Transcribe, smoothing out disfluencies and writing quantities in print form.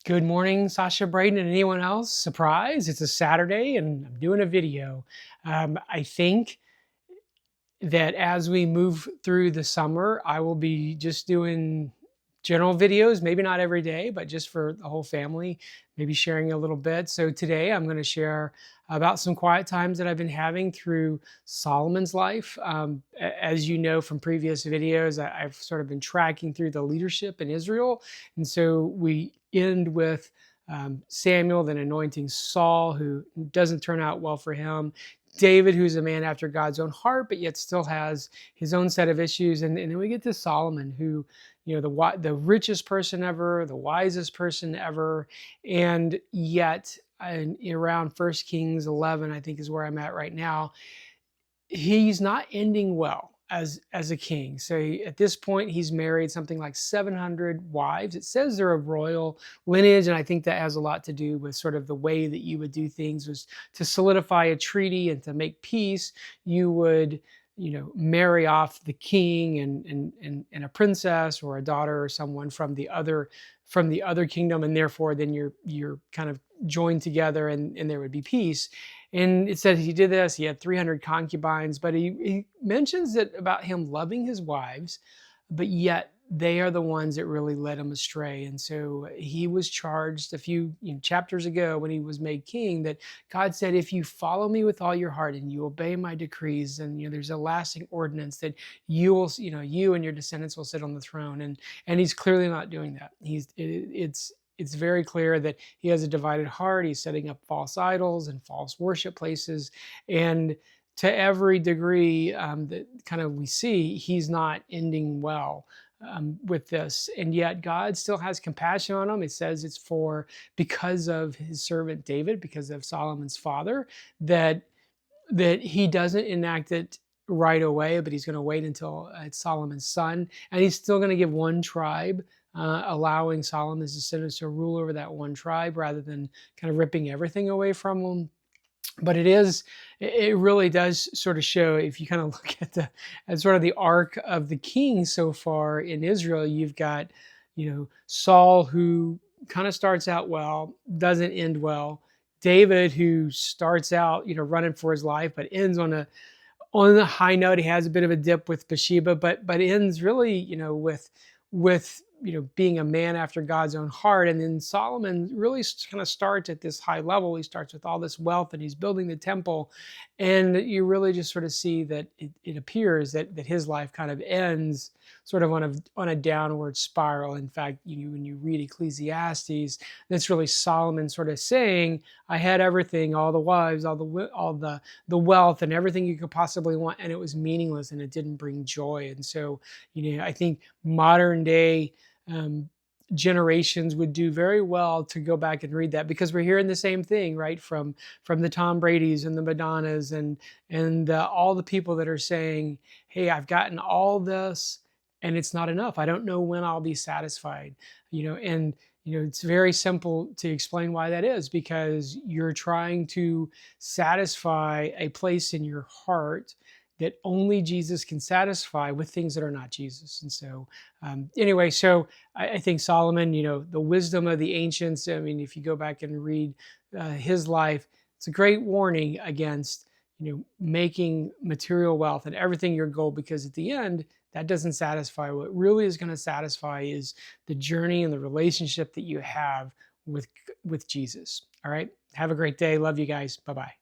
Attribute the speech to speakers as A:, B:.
A: Good morning, Sasha Braden, and anyone else. Surprise, it's a Saturday and I'm doing a video. I think that as we move through the summer, I will be just doing general videos, maybe not every day, but just for the whole family, maybe sharing a little bit. So today I'm going to share about some quiet times that I've been having through Solomon's life. As you know from previous videos, I've sort of been tracking through the leadership in Israel. And so we end with Samuel, then anointing Saul, who doesn't turn out well for him. David, who's a man after God's own heart, but yet still has his own set of issues. And then we get to Solomon, who, the richest person ever, the wisest person ever. And yet, around First Kings 11, I think is where I'm at right now, he's not ending well as a king. So at this point, he's married something like 700 wives. It says they're of royal lineage, and I think that has a lot to do with sort of the way that you would do things was to solidify a treaty and to make peace. You would marry off the king and a princess or a daughter or someone from the other kingdom, and therefore then you're kind of joined together, and there would be peace. And it said he did this. He had 300 concubines, but he mentions that about him loving his wives, but yet they are the ones that really led him astray. And so he was charged a few chapters ago when he was made king that God said, if you follow me with all your heart and you obey my decrees, and there's a lasting ordinance that you will, you and your descendants will sit on the throne. And he's clearly not doing that. It's very clear that he has a divided heart. He's setting up false idols and false worship places. And to every degree that kind of we see, he's not ending well with this. And yet God still has compassion on him. It says it's because of his servant David, because of Solomon's father, that he doesn't enact it right away, but he's going to wait until it's Solomon's son. And he's still going to give one tribe, allowing Solomon's descendants to rule over that one tribe rather than kind of ripping everything away from them. But it really does sort of show, if you kind of look at sort of the arc of the king so far in Israel, you've got Saul, who kind of starts out well, doesn't end well. David, who starts out running for his life, but ends on a high note. He has a bit of a dip with Bathsheba, but ends really with being a man after God's own heart. And then Solomon really kind of starts at this high level. He starts with all this wealth and he's building the temple, and you really just sort of see that it appears that his life kind of ends sort of on a downward spiral. In fact, when you read Ecclesiastes, that's really Solomon sort of saying, I had everything, all the wives, all the wealth and everything you could possibly want, and it was meaningless and it didn't bring joy. And so I think modern day generations would do very well to go back and read that, because we're hearing the same thing, right, from the Tom Brady's and the Madonnas and all the people that are saying, hey, I've gotten all this and it's not enough. I don't know when I'll be satisfied. And it's very simple to explain why that is, because you're trying to satisfy a place in your heart that only Jesus can satisfy with things that are not Jesus. And so anyway, so I think Solomon, the wisdom of the ancients, I mean, if you go back and read his life, it's a great warning against, making material wealth and everything your goal, because at the end, that doesn't satisfy. What really is going to satisfy is the journey and the relationship that you have with Jesus. All right. Have a great day. Love you guys. Bye-bye.